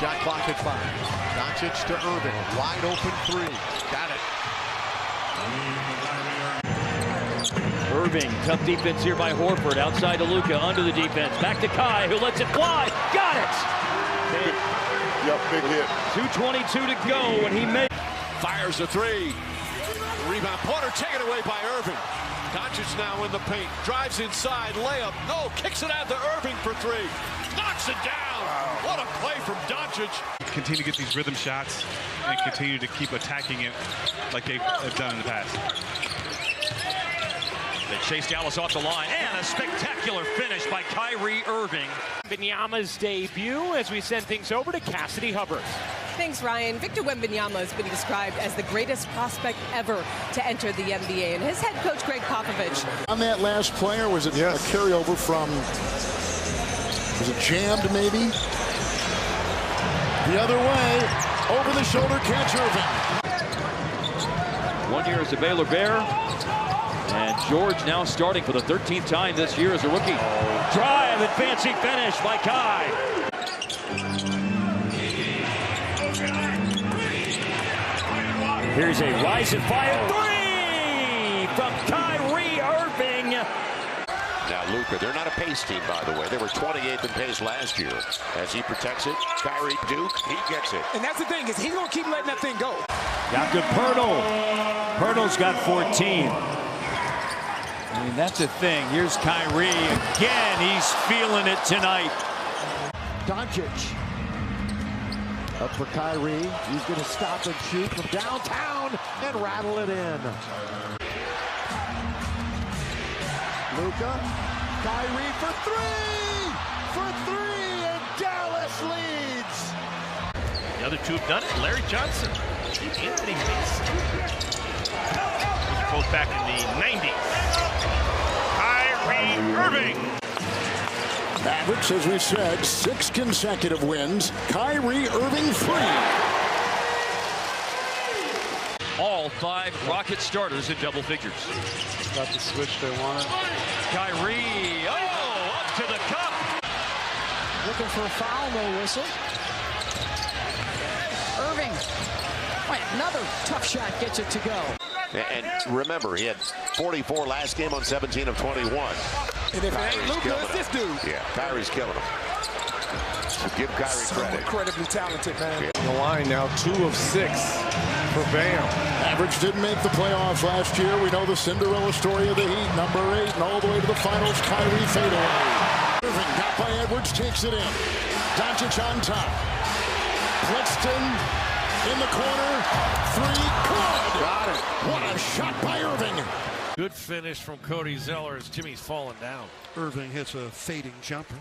Shot clock at 5. Doncic to Irving. Wide open 3. Got it. Irving, tough defense here by Horford. Outside to Luka, under the defense. Back to Kai, who lets it fly. Got it! Yep, big hit. 2:22 to go, and he made. Fires a 3. Rebound. Pointer taken away by Irving. Doncic now in the paint. Drives inside. Layup. No. Kicks it out to Irving for 3. Knocks it down. What a play from Doncic. Continue to get these rhythm shots and continue to keep attacking it like they have done in the past. They chase Dallas off the line, and a spectacular finish by Kyrie Irving. Wembenyama's debut as we send things over to Cassidy Hubbard. Thanks, Ryan. Victor Wembenyama has been described as the greatest prospect ever to enter the NBA, and his head coach, Greg Popovich. On that last player, was it a carryover from, was it jammed maybe? The other way, over the shoulder catch Irving. 1 year as a Baylor Bear. And George now starting for the 13th time this year as a rookie. Drive and fancy finish by Kai. Here's a rise and fire 3 from Kyrie Irving. Now Luka, they're not a pace team, by the way. They were 28th in pace last year. As he protects it, Kyrie Duke, he gets it. And that's the thing, is he's going to keep letting that thing go. Got good Pirtle. Pirtle's got 14. I mean, that's the thing. Here's Kyrie again. He's feeling it tonight. Doncic. Up for Kyrie. He's going to stop and shoot from downtown and rattle it in. Luka. Kyrie for 3! For 3! And Dallas leads! The other two have done it. Larry Johnson. Anthony Mason. Both back in the 90s. Kyrie Irving. Mavericks, as we said, 6 consecutive wins. Kyrie Irving free. All 5 Rocket starters in double figures. Got the switch they wanted. Kyrie, up to the cup. Looking for a foul, no whistle. Irving. Wait, another tough shot gets it to go. And remember, he had 44 last game on 17 of 21. And if it ain't Luka, it's this dude. Yeah, Kyrie's killing him. So give Kyrie credit. Incredibly talented, man. On the line now, 2 of 6 for Bam. Average didn't make the playoffs last year. We know the Cinderella story of the Heat. Number 8 and all the way to the finals. Kyrie fadeaway. Irving got by Edwards, takes it in. Doncic on top. Plexton in the corner. 3, good. Got it. What a shot by Irving. Good finish from Cody Zeller as Jimmy's falling down. Irving hits a fading jumper.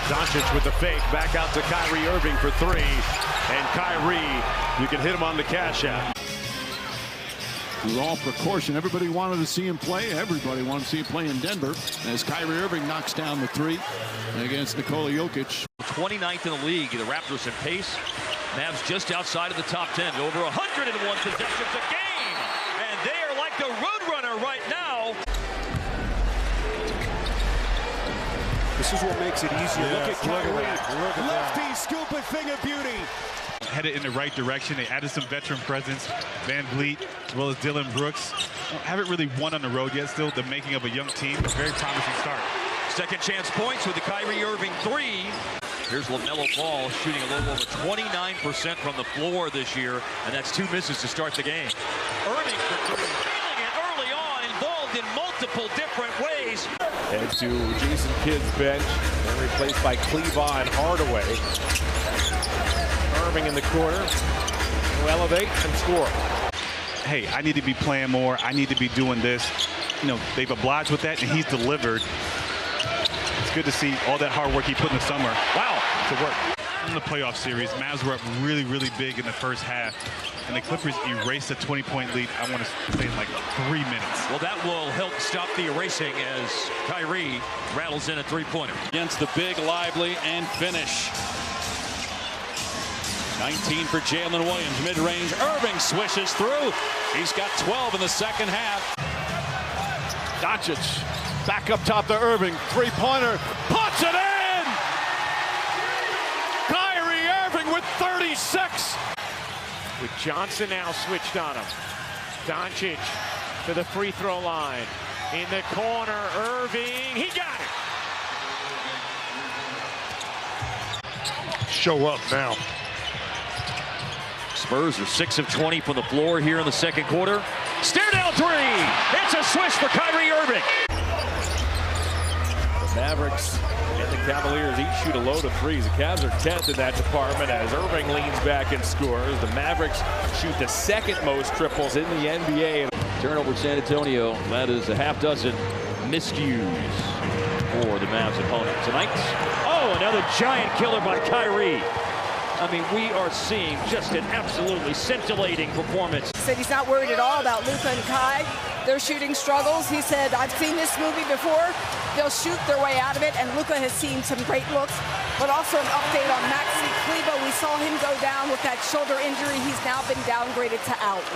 Doncic with the fake, back out to Kyrie Irving for 3. And Kyrie, you can hit him on the cash out. With all precaution, everybody wanted to see him play. Everybody wanted to see him play in Denver. As Kyrie Irving knocks down the 3 against Nikola Jokic. 29th in the league, the Raptors in pace. Mavs just outside of the top 10, over 101 possessions a game. And they are like the roadrunner right now. This is what makes it easier. Look at Kyrie. Lefty scooping thing of beauty. Headed in the right direction. They added some veteran presence. Van Vliet, as well as Dylan Brooks. Haven't really won on the road yet. Still the making of a young team. A very promising start. Second chance points with the Kyrie Irving 3. Here's LaMelo Ball shooting a little over 29% from the floor this year, and that's 2 misses to start the game. Irving for 3, feeling it early on, involved in multiple different ways. Head to Jayson Kidd's bench, and replaced by Cleavon Hardaway. Irving in the corner, will elevate and score. Hey, I need to be playing more. I need to be doing this. You know, they've obliged with that, and he's delivered. It's good to see all that hard work he put in the summer. Wow, to work. In the playoff series, Mavs were up really, really big in the first half, and the Clippers erased a 20-point lead, I want to say, in like 3 minutes. Well, that will help stop the erasing as Kyrie rattles in a 3-pointer. Against the big, lively, and finish. 19 for Jalen Williams, mid-range. Irving swishes through. He's got 12 in the second half. Doncic back up top to Irving. 3-pointer. Puts it in! with Johnson now switched on him. Doncic to the free throw line. In the corner, Irving, he got it. Show up now. Spurs are 6 of 20 from the floor here in the second quarter. Stare down three. It's a swish for Kyrie Irving. The Mavericks and the Cavaliers each shoot a load of threes. The Cavs are 10th in that department as Irving leans back and scores. The Mavericks shoot the second most triples in the NBA. Turnover San Antonio. That is a half dozen miscues for the Mavs opponent tonight. Oh, another giant killer by Kyrie. I mean, we are seeing just an absolutely scintillating performance. He said he's not worried at all about Luka and Kai. Their shooting struggles. He said, I've seen this movie before. They'll shoot their way out of it, and Luka has seen some great looks. But also an update on Maxi Kleber. We saw him go down with that shoulder injury. He's now been downgraded to out.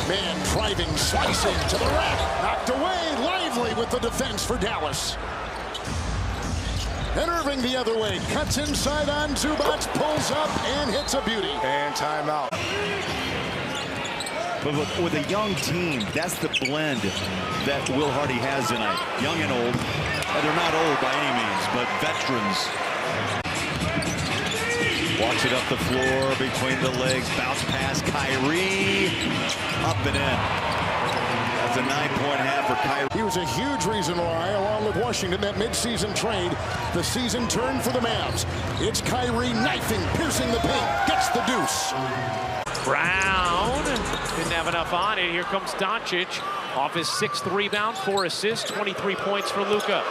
Man driving, slicing to the rack. Knocked away, lively with the defense for Dallas. And Irving the other way, cuts inside on Zubac, pulls up and hits a beauty. And timeout. But with a young team, that's the blend that Will Hardy has tonight. Young and old. They're not old by any means, but veterans. Walks it up the floor between the legs. Bounce pass, Kyrie. Up and in. That's a 9-point half for Kyrie. He was a huge reason why, along with Washington, that midseason trade, the season turned for the Mavs. It's Kyrie knifing, piercing the paint, gets the deuce. Brown didn't have enough on it. Here comes Doncic off his 6th rebound, 4 assists, 23 points for Luka.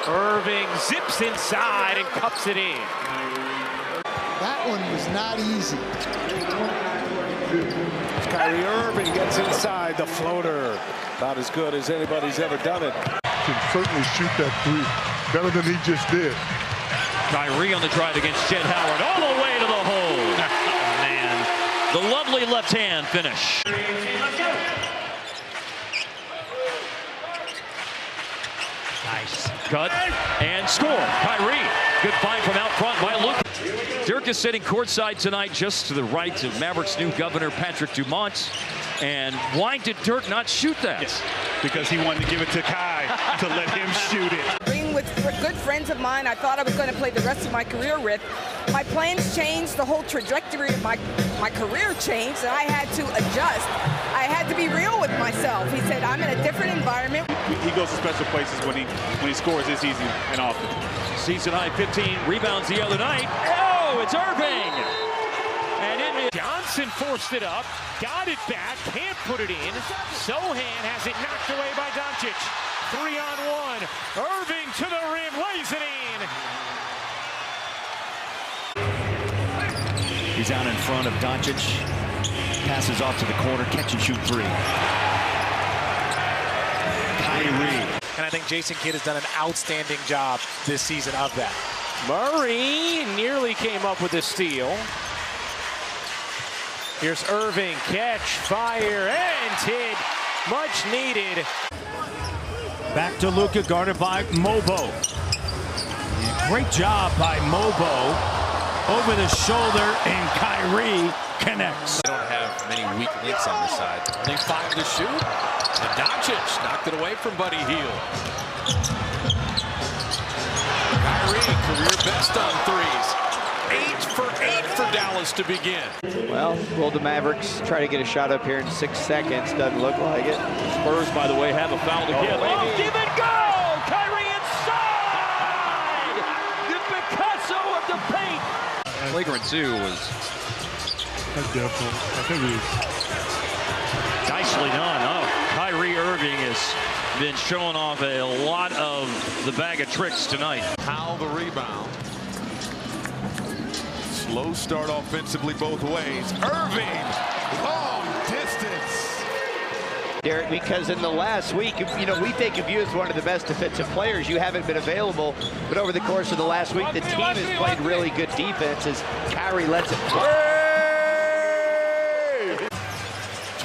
Irving zips inside and cups it in. That one was not easy. Kyrie Irving gets inside the floater. About as good as anybody's ever done it. Can certainly shoot that three better than he just did. Kyrie on the drive against Chet Howard all the way to the hole. Oh, man, the lovely left hand finish. Nice cut and score. Kyrie, good find from out front by Luka. Dirk is sitting courtside tonight just to the right of Mavericks' new governor, Patrick Dumont. And why did Dirk not shoot that? Yes, because he wanted to give it to Kai to let him shoot it. Being with good friends of mine I thought I was going to play the rest of my career with. My plans changed, the whole trajectory of my career changed, and I had to adjust. I had to be real with myself. He said, I'm in a different environment. He goes to special places when he scores this easy and often. Season high 15 rebounds the other night. Oh, it's Irving! And it is Johnson forced it up, got it back, can't put it in. Sohan has it knocked away by Doncic. 3-on-1. Irving to the rim, lays it in. He's out in front of Doncic. Passes off to the corner, catch and shoot three. Kyrie. And I think Jayson Kidd has done an outstanding job this season of that. Murray nearly came up with a steal. Here's Irving, catch, fire, and hit. Much needed. Back to Luka, guarded by Mobo. Great job by Mobo. Over the shoulder, and Kyrie connects. They don't have many weak links on this side. Only 5 to shoot. And Doncic knocked it away from Buddy Hield. Kyrie, career best on threes. 8 for 8 for Dallas to begin. Well, will the Mavericks try to get a shot up here in 6 seconds? Doesn't look like it. Spurs, by the way, have a foul to give. Oh, give it go! Kyrie inside! The Picasso of the paint! Flagrant 2 was... Definitely. I think it was... Nicely done. Oh, Kyrie Irving has been showing off a lot of the bag of tricks tonight. Powell the rebound. Slow start offensively both ways. Irving, long distance. Derek, because in the last week, you know, we think of you as one of the best defensive players. You haven't been available, but over the course of the last week, the team has played really good defense as Kyrie lets it play.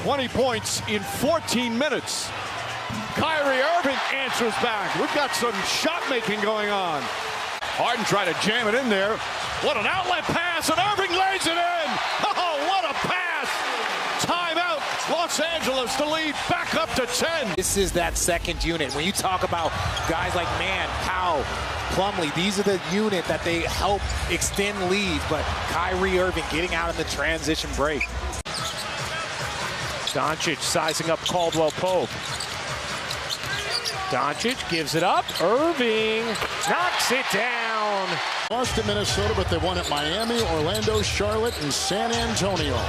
20 points in 14 minutes. Kyrie Irving answers back. We've got some shot making going on. Harden tried to jam it in there. What an outlet pass, and Irving lays it in. Oh, what a pass. Los Angeles the lead back up to 10. This is that second unit. When you talk about guys like Mann, Powell, Plumlee, these are the unit that they help extend leads. But Kyrie Irving getting out in the transition break. Doncic sizing up Caldwell Pope. Doncic gives it up. Irving knocks it down. Lost to Minnesota, but they won at Miami, Orlando, Charlotte, and San Antonio.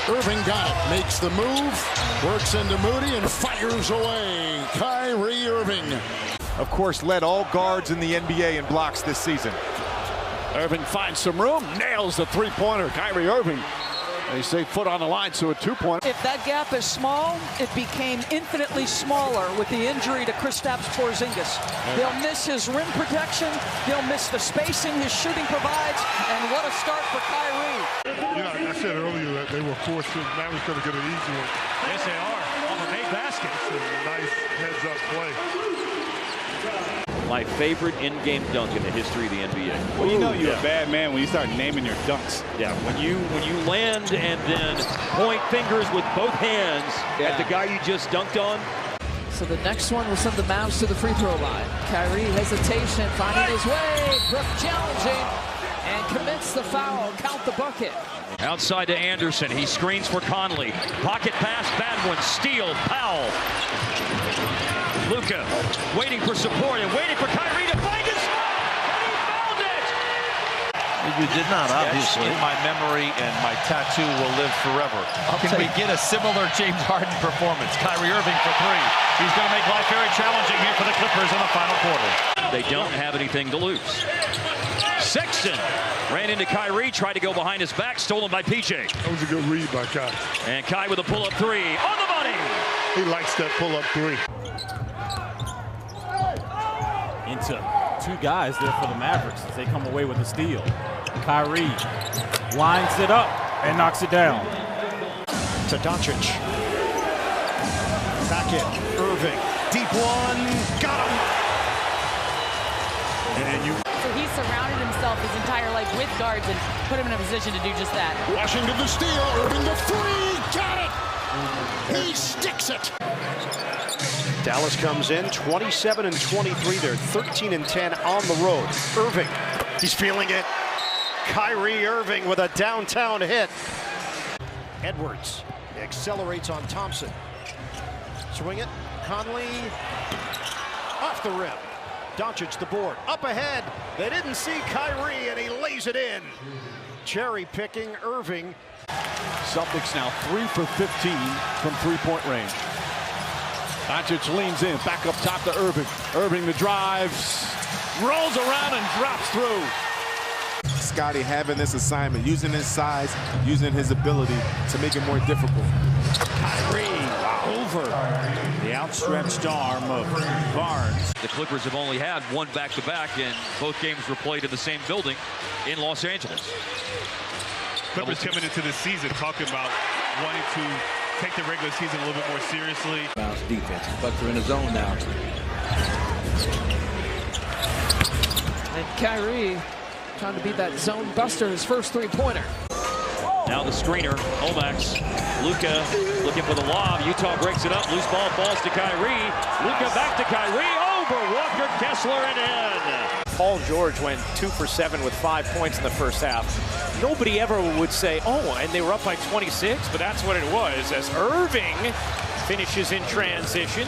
Irving got it, makes the move, works into Moody, and fires away. Kyrie Irving. Of course, led all guards in the NBA in blocks this season. Irving finds some room, nails the three-pointer. Kyrie Irving, they say foot on the line, so a two-pointer. If that gap is small, it became infinitely smaller with the injury to Kristaps Porzingis. They'll miss his rim protection. They'll miss the spacing his shooting provides. And what a start for Kyrie. You know, I said earlier that they were forced to, Mavericks going to get an easy one. Yes, they are. On the made basket. Nice heads-up play. My favorite in-game dunk in the history of the NBA. Well, you know you're a bad man when you start naming your dunks. Yeah, when you land and then point fingers with both hands at the guy you just dunked on. So the next one will send the Mavs to the free throw line. Kyrie hesitation, finding his way. Brook challenging and commits the foul. Count the bucket. Outside to Anderson. He screens for Conley. Pocket pass, bad one. Steal, Powell. Luka waiting for support and waiting for Kyrie to find his spot. And he found it! You did not, obviously. In my memory, and my tattoo will live forever. Can we get a similar James Harden performance? Kyrie Irving for three. He's going to make life very challenging here for the Clippers in the final quarter. They don't have anything to lose. Sexton ran into Kyrie, tried to go behind his back, stolen by PJ. That was a good read by Kai. And Kai with a pull-up three on the money. He likes that pull-up three. Into two guys there for the Mavericks as they come away with a steal. Kyrie lines it up and knocks it down. To Doncic. Back in. Irving. Deep one. Got him. And you. So he surrounded himself his entire life with guards and put him in a position to do just that. Washington the steal. Irving the three. Got it. He sticks it. Dallas comes in 27 and 23. They're 13 and 10 on the road. Irving, he's feeling it. Kyrie Irving with a downtown hit. Edwards accelerates on Thompson. Swing it. Conley off the rim. Doncic the board. Up ahead. They didn't see Kyrie and he lays it in. Cherry picking Irving. Celtics now 3 for 15 from three-point range. Doncic leans in, back up top to Irving. Irving the drives, rolls around and drops through. Scotty having this assignment, using his size, using his ability to make it more difficult. Kyrie over the outstretched arm of Barnes. The Clippers have only had one back-to-back, and both games were played in the same building in Los Angeles. Clippers coming into this season talking about wanting to take the regular season a little bit more seriously. Bounce defense. Bucks are in the zone now. And Kyrie trying to beat that zone buster, his first three-pointer. Now the screener, Omax. Luka looking for the lob. Utah breaks it up. Loose ball falls to Kyrie. Luka back to Kyrie. Over Walker Kessler and in. Paul George went 2 for 7 with 5 points in the first half. Nobody ever would say, oh, and they were up by 26, but that's what it was as Irving finishes in transition.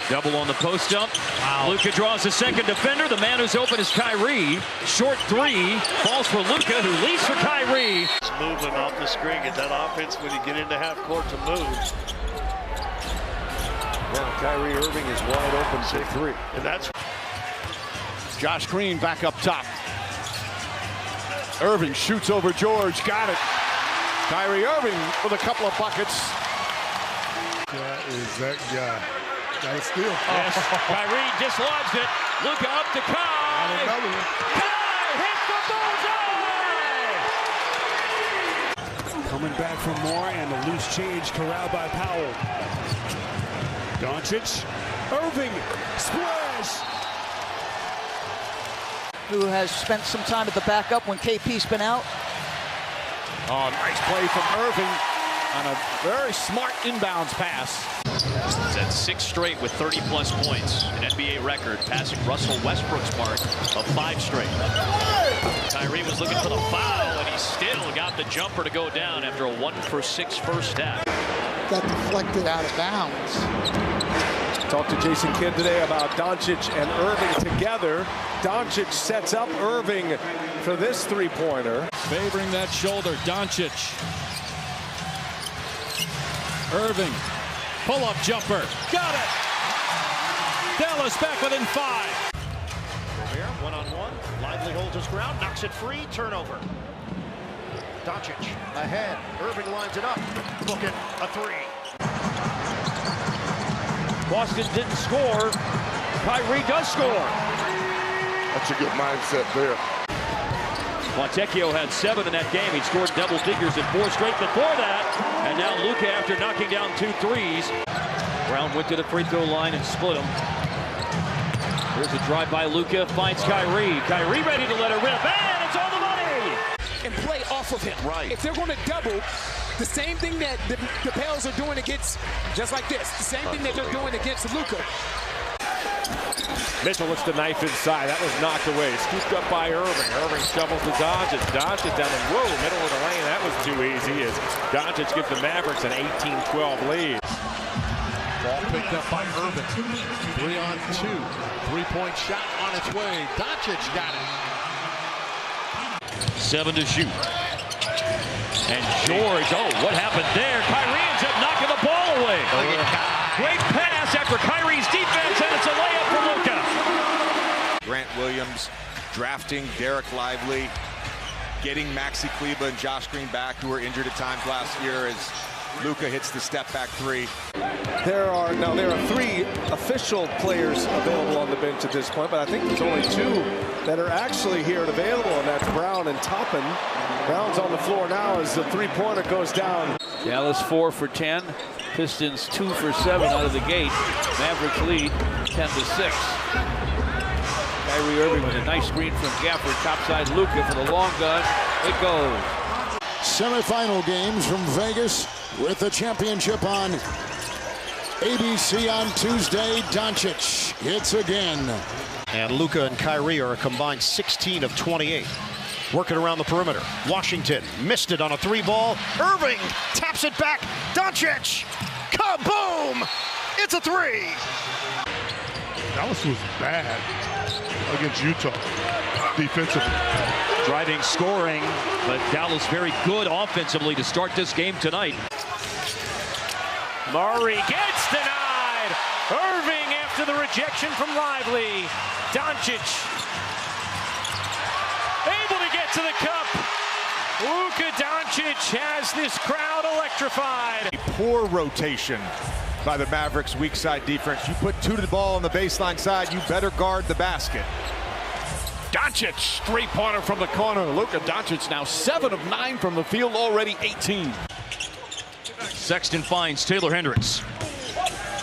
Double on the post up. Wow. Luka draws the second defender. The man who's open is Kyrie. Short three. Falls for Luka, who leads for Kyrie. Movement off the screen. Get that offense when you get into half court to move. Now Kyrie Irving is wide open for three. And that's Josh Green back up top. Irving shoots over George. Got it. Kyrie Irving with a couple of buckets. That is that guy. Got a steal. Yes. Kyrie dislodged it. Luka up to Kai. Another one. Kai hits the bullseye. Coming back from more and a loose change corralled by Powell. Doncic. Irving. Splash. Who has spent some time at the backup when KP's been out. Oh, nice play from Irving on a very smart inbounds pass. He's at 6 straight with 30-plus points, an NBA record, passing Russell Westbrook's mark of 5 straight. Kyrie was looking for the foul, and he still got the jumper to go down after a 1-for-6 first half. Got deflected out of bounds. Talked to Jayson Kidd today about Doncic and Irving together. Doncic sets up Irving for this three-pointer. Favoring that shoulder, Doncic. Irving, pull-up jumper, got it! Dallas back within 5. Here, one-on-one, Lively holds his ground, knocks it free, turnover. Doncic ahead, Irving lines it up, looking a 3. Boston didn't score. Kyrie does score. That's a good mindset there. Fontecchio had 7 in that game. He scored double figures in 4 straight before that. And now Luka, after knocking down 2 threes. Brown went to the free throw line and split him. Here's a drive by Luka, finds Kyrie. Kyrie ready to let her rip, and it's on the money! And play off of him. Right. If they're going to double, the same thing that the Pels are doing against, just like this, the same thing that they're doing against Luka. Mitchell looks to knife inside. That was knocked away. Scooped up by Irving. Irving shovels to Doncic. Doncic down the middle of the lane. That was too easy as Doncic gives the Mavericks an 18-12 lead. Ball picked up by Irving. 3-on-2. 3-point shot on its way. Doncic got it. 7 to shoot. And George, oh, what happened there? Kyrie ends up knocking the ball away. Great pass after Kyrie's defense, and it's a layup for Luka. Grant Williams drafting Derek Lively, getting Maxi Kleber and Josh Green back, who were injured at times last year, as Luka hits the step-back 3. There are 3 official players available on the bench at this point, but I think there's only 2 that are actually here and available, and that's Brown and Toppin. Brown's on the floor now as the three-pointer goes down. Dallas 4 for 10. Pistons 2 for 7 out of the gate. Mavericks lead 10-6. Kyrie Irving with a nice screen from Gafford. Topside Luka for the long gun. It goes. Semifinal games from Vegas with the championship on ABC on Tuesday. Doncic hits again. And Luka and Kyrie are a combined 16 of 28. Working around the perimeter. Washington missed it on a 3-ball. Irving taps it back. Doncic. Kaboom! It's a 3. Dallas was bad against Utah defensively. Driving, scoring, but Dallas very good offensively to start this game tonight. Murray gets denied. Irving after the rejection from Lively. Doncic able to get to the cup. Luka Doncic has this crowd electrified. A poor rotation by the Mavericks' weak side defense. You put 2 to the ball on the baseline side, you better guard the basket. Doncic, three-pointer from the corner. Luka Doncic now 7 of 9 from the field, already 18. Sexton finds Taylor Hendricks.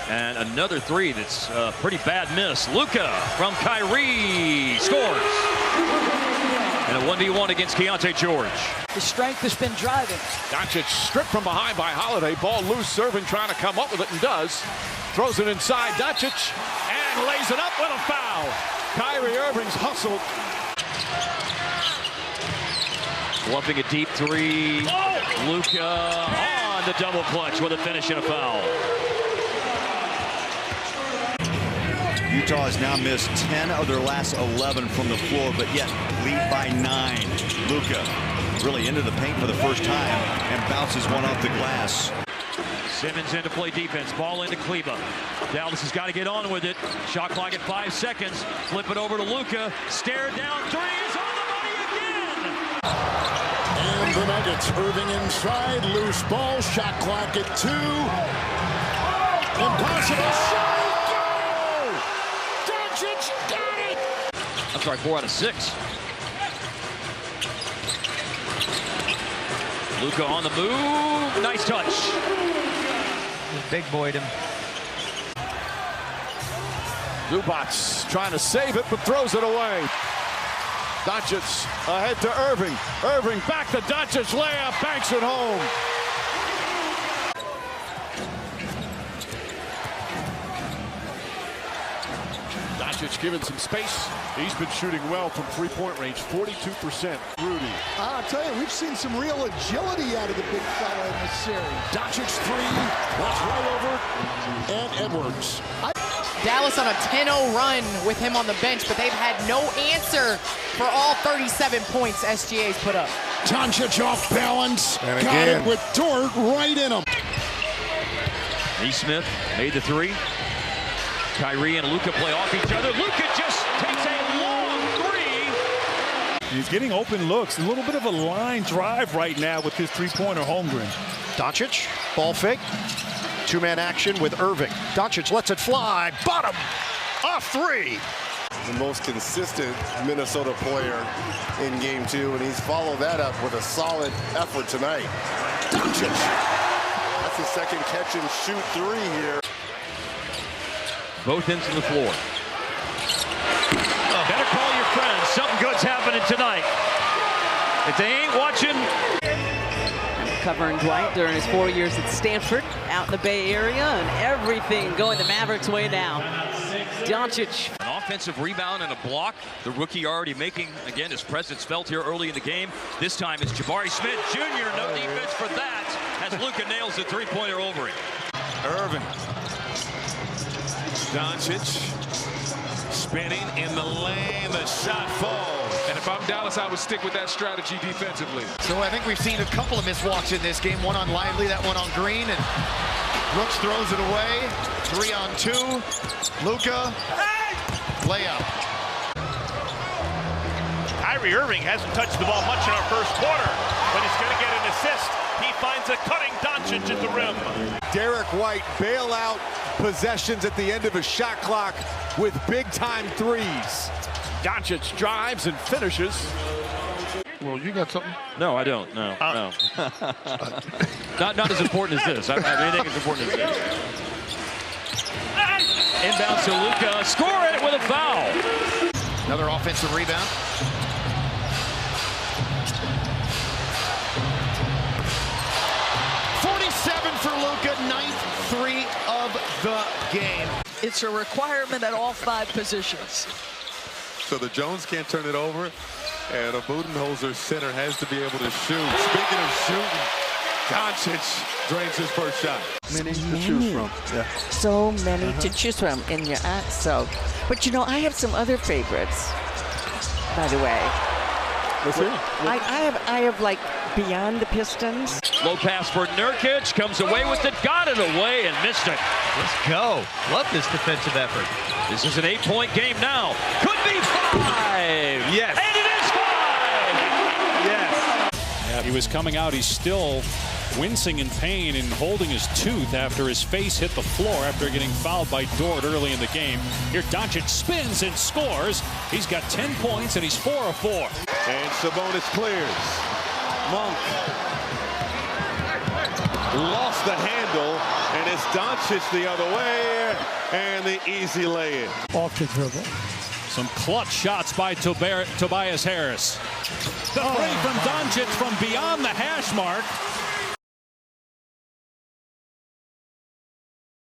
And another 3 that's a pretty bad miss. Luka from Kyrie scores. And a 1v1 against Keontae George. The strength has been driving. Doncic stripped from behind by Holiday. Ball loose, serving, trying to come up with it, and does. Throws it inside Doncic and lays it up with a foul. Kyrie Irving's hustled. Lumping a deep 3. Luka on the double clutch with a finish and a foul. Utah has now missed 10 of their last 11 from the floor, but yet lead by 9. Luka really into the paint for the first time and bounces one off the glass. Simmons in to play defense. Ball into Kleber. Dallas has got to get on with it. Shot clock at 5 seconds. Flip it over to Luka. Stare down 3 is on the money again. And the Nuggets, Irving inside, loose ball, shot clock at 2. Impossible shot. I'm sorry, 4 out of 6. Luka on the move. Nice touch. Big boyed him. Zubac's trying to save it, but throws it away. Doncic ahead to Irving. Irving back to Doncic, layup, banks it home. Doncic given some space. He's been shooting well from three-point range, 42%. Rudy. I'll tell you, we've seen some real agility out of the big fella in this series. Doncic three, that's right over, and Edwards. Dallas on a 10-0 run with him on the bench, but they've had no answer for all 37 points SGA's put up. Doncic off balance, and got it with Dort right in him. Smith made the three. Kyrie and Luka play off each other. Luka just takes a long three. He's getting open looks. A little bit of a line drive right now with his three-pointer Holmgren. Doncic, ball fake. Two-man action with Irving. Doncic lets it fly. Bottom. Off three. The most consistent Minnesota player in game two, and he's followed that up with a solid effort tonight. Doncic. That's the second catch and shoot three here. Both ends of the floor. Oh, better call your friends. Something good's happening tonight. If they ain't watching. Covering Dwight during his 4 years at Stanford, out in the Bay Area, and everything going the Mavericks' way now. Doncic. An offensive rebound and a block. The rookie already making, again, his presence felt here early in the game. This time it's Jabari Smith Jr. No defense for that as Luka nails the three-pointer over him. Irving. Doncic spinning in the lane. The shot falls. And if I'm Dallas, I would stick with that strategy defensively. So I think we've seen a couple of missed walks in this game. One on Lively, that one on Green, and Brooks throws it away. 3-on-2. Luka, layup. Kyrie Irving hasn't touched the ball much in our first quarter, but he's going to get an assist. He finds a cutting Doncic at the rim. Derek White bailout possessions at the end of a shot clock with big-time threes. Doncic drives and finishes. Well, you got something? No, I don't. No, no. not as important as this. I don't have anything as important as this. Inbound to Luka. Score it with a foul. Another offensive rebound. For Luka, ninth three of the game. It's a requirement at all 5 positions. So the Jones can't turn it over, and a Budenholzer center has to be able to shoot. Speaking of shooting, Doncic drains his first shot. Many to choose from. Yeah. So many to choose from in your so. But you know, I have some other favorites, by the way. Let's hear. I have like beyond the Pistons. Low pass for Nurkic, comes away with it, got it away and missed it. Let's go. Love this defensive effort. This is an 8-point game now. Could be 5. Yes. And it is 5. Yes. Yeah, he was coming out. He's still wincing in pain and holding his tooth after his face hit the floor after getting fouled by Dort early in the game. Here Doncic spins and scores. He's got 10 points and he's 4 of 4. And Sabonis clears. Monk lost the handle, and it's Doncic the other way, and the easy lay-in. Off the dribble. Some clutch shots by Tobias Harris. The three from Doncic from beyond the hash mark.